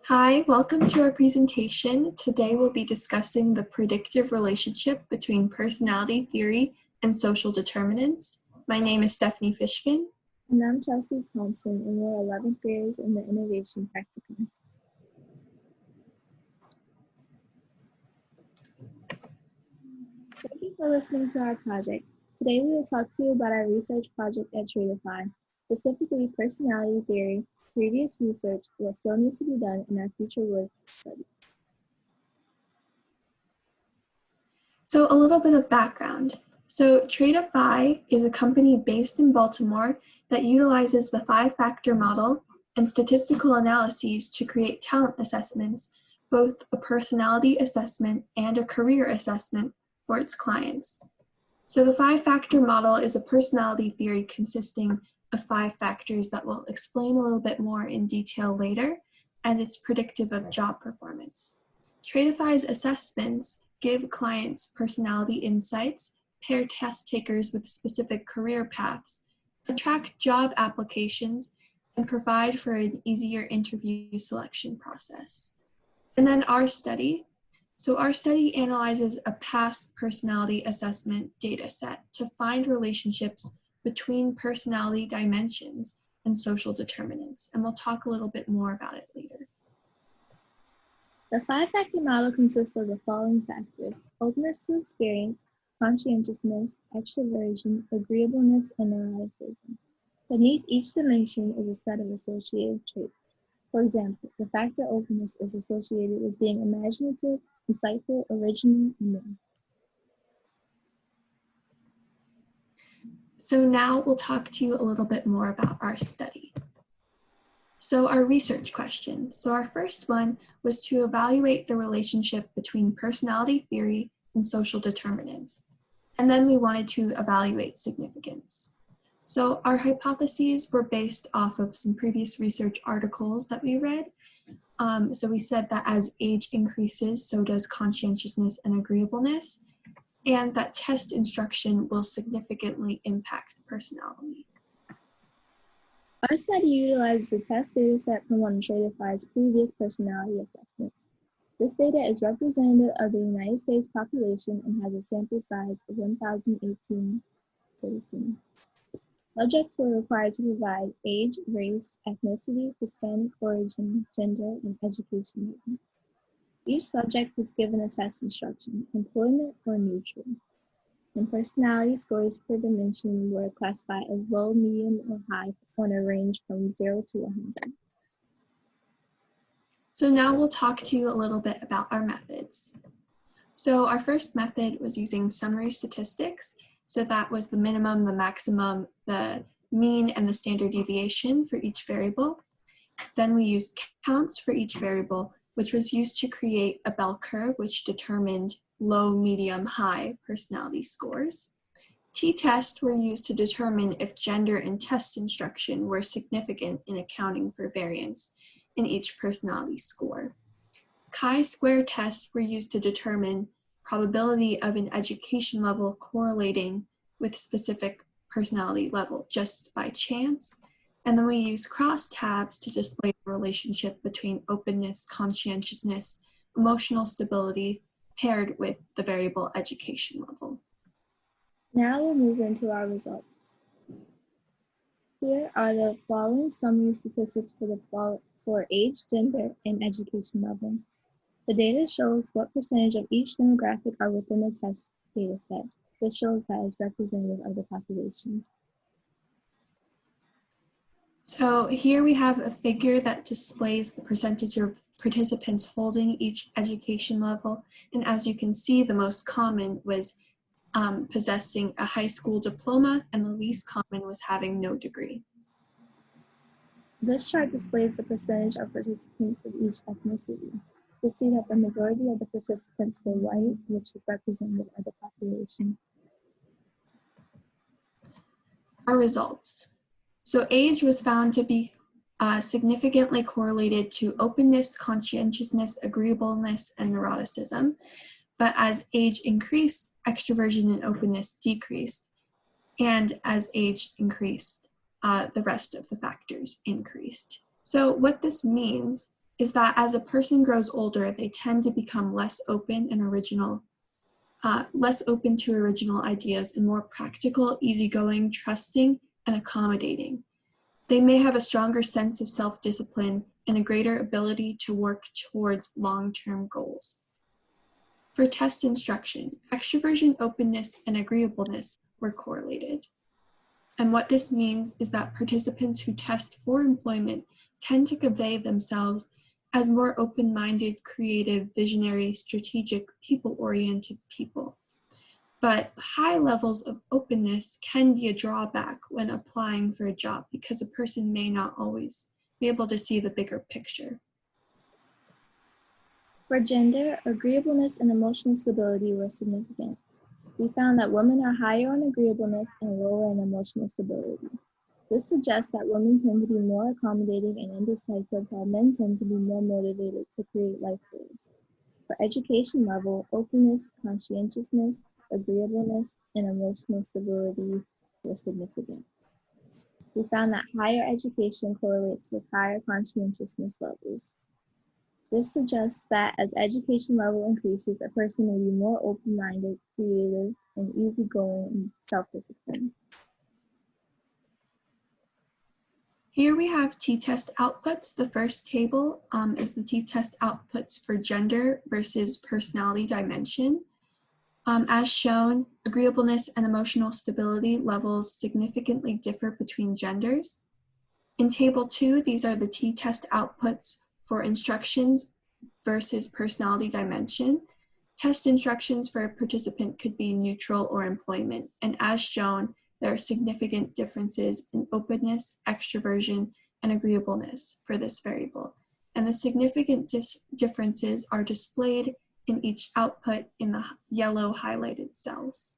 Hi, welcome to our presentation. Today we'll be discussing the predictive relationship between personality theory and social determinants. My name is Stephanie Fishkin. And I'm Chelsea Thompson, and we're 11th graders in the Innovation Practicum. Thank you for listening to our project. Today we will talk to you about our research project at Predictive, specifically personality theory, previous research, what still needs to be done, and our future work study. So a little bit of background. So Predictive is a company based in Baltimore that utilizes the 5-factor model and statistical analyses to create talent assessments, both a personality assessment and a career assessment for its clients. So the 5-factor model is a personality theory consisting of 5 factors that we'll explain a little bit more in detail later, and it's predictive of job performance. Predictive's assessments give clients personality insights, pair test takers with specific career paths, attract job applications, and provide for an easier interview selection process. And then our study. So our study analyzes a past personality assessment data set to find relationships between personality dimensions and social determinants, and we'll talk a little bit more about it later. The 5-factor model consists of the following factors: openness to experience, conscientiousness, extroversion, agreeableness, and neuroticism. Beneath each dimension is a set of associated traits. For example, the factor openness is associated with being imaginative, insightful, original, and new. So now we'll talk to you a little bit more about our study. So our research questions. So our first one was to evaluate the relationship between personality theory and social determinants. And then we wanted to evaluate significance. So our hypotheses were based off of some previous research articles that we read. So we said that as age increases, so does conscientiousness and agreeableness, and that test instruction will significantly impact personality. Our study utilizes a test data set from one of Predictive's previous personality assessments. This data is representative of the United States population and has a sample size of 1,018 citizens. Subjects were required to provide age, race, ethnicity, Hispanic origin, gender, and education level. Each subject was given a test instruction, employment or neutral. And personality scores per dimension were classified as low, medium, or high on a range from 0 to 100. So now we'll talk to you a little bit about our methods. So our first method was using summary statistics. So that was the minimum, the maximum, the mean, and the standard deviation for each variable. Then we used counts for each variable, which was used to create a bell curve which determined low, medium, high personality scores. T-tests were used to determine if gender and test instruction were significant in accounting for variance in each personality score. Chi-square tests were used to determine probability of an education level correlating with specific personality level just by chance. And then we use crosstabs to display the relationship between openness, conscientiousness, emotional stability, paired with the variable education level. Now we'll move into our results. Here are the following summary statistics for age, gender, and education level. The data shows what percentage of each demographic are within the test data set. This shows that it's representative of the population. So here we have a figure that displays the percentage of participants holding each education level. And as you can see, the most common was possessing a high school diploma, and the least common was having no degree. This chart displays the percentage of participants of each ethnicity. You'll see that the majority of the participants were white, which is representative of the population. Our results. So age was found to be significantly correlated to openness, conscientiousness, agreeableness, and neuroticism. But as age increased, extroversion and openness decreased. And as age increased, the rest of the factors increased. So what this means is that as a person grows older, they tend to become less open to original ideas and more practical, easygoing, trusting, and accommodating. They may have a stronger sense of self-discipline and a greater ability to work towards long-term goals. For test instruction, extroversion, openness, and agreeableness were correlated. And what this means is that participants who test for employment tend to convey themselves as more open-minded, creative, visionary, strategic, people-oriented people. But high levels of openness can be a drawback when applying for a job because a person may not always be able to see the bigger picture. For gender, agreeableness and emotional stability were significant. We found that women are higher on agreeableness and lower in emotional stability. This suggests that women tend to be more accommodating and indecisive, while men tend to be more motivated to create life goals. For education level, openness, conscientiousness, agreeableness, and emotional stability were significant. We found that higher education correlates with higher conscientiousness levels. This suggests that as education level increases, a person may be more open-minded, creative, and easygoing and self-disciplined. Here we have t-test outputs. The first table is the t-test outputs for gender versus personality dimension. As shown, agreeableness and emotional stability levels significantly differ between genders. In table 2, these are the t-test outputs for instructions versus personality dimension. Test instructions for a participant could be neutral or employment, and as shown, there are significant differences in openness, extroversion, and agreeableness for this variable. And the significant differences are displayed in each output in the yellow highlighted cells.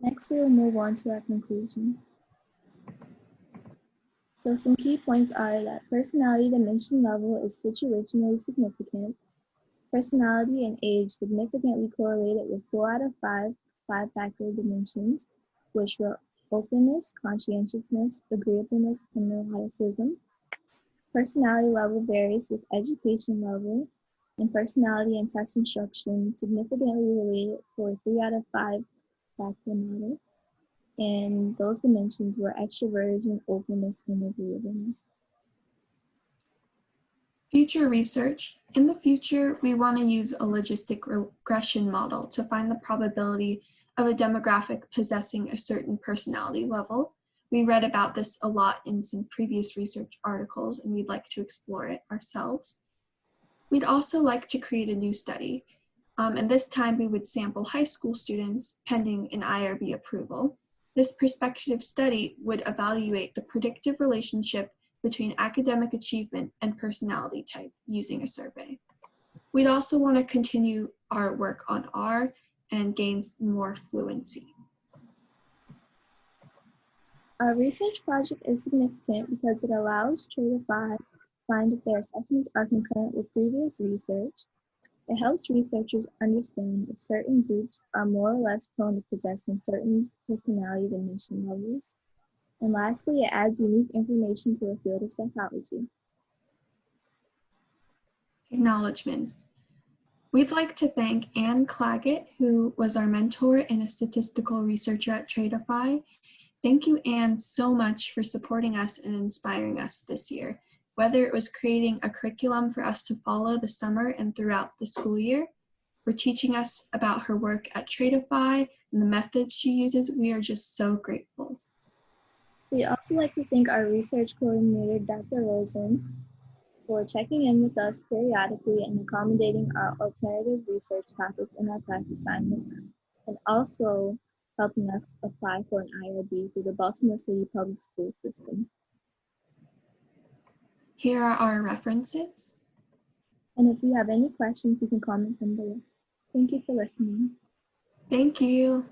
Next, we will move on to our conclusion. So some key points are that personality dimension level is situationally significant. Personality and age significantly correlated with 4 out of 5 five-factor dimensions, which were openness, conscientiousness, agreeableness, and neuroticism. Personality level varies with education level, and personality and test instruction significantly related for 3 out of 5 factor models. And those dimensions were extroversion, openness, and agreeableness. Future research. In the future, we want to use a logistic regression model to find the probability of a demographic possessing a certain personality level. We read about this a lot in some previous research articles, and we'd like to explore it ourselves. We'd also like to create a new study, and this time we would sample high school students pending an IRB approval. This prospective study would evaluate the predictive relationship between academic achievement and personality type using a survey. We'd also want to continue our work on R and gain more fluency. Our research project is significant because it allows Stratify to find if their assessments are concurrent with previous research. It helps researchers understand if certain groups are more or less prone to possessing certain personality dimension levels. And lastly, it adds unique information to the field of psychology. Acknowledgements. We'd like to thank Anne Claggett, who was our mentor and a statistical researcher at Stratify. Thank you, Anne, so much for supporting us and inspiring us this year, whether it was creating a curriculum for us to follow the summer and throughout the school year, or teaching us about her work at Stratify and the methods she uses. We are just so grateful. We'd also like to thank our research coordinator, Dr. Rosen, for checking in with us periodically and accommodating our alternative research topics in our class assignments, and also helping us apply for an IRB through the Baltimore City Public School System. Here are our references. And if you have any questions, you can comment them below. Thank you for listening. Thank you.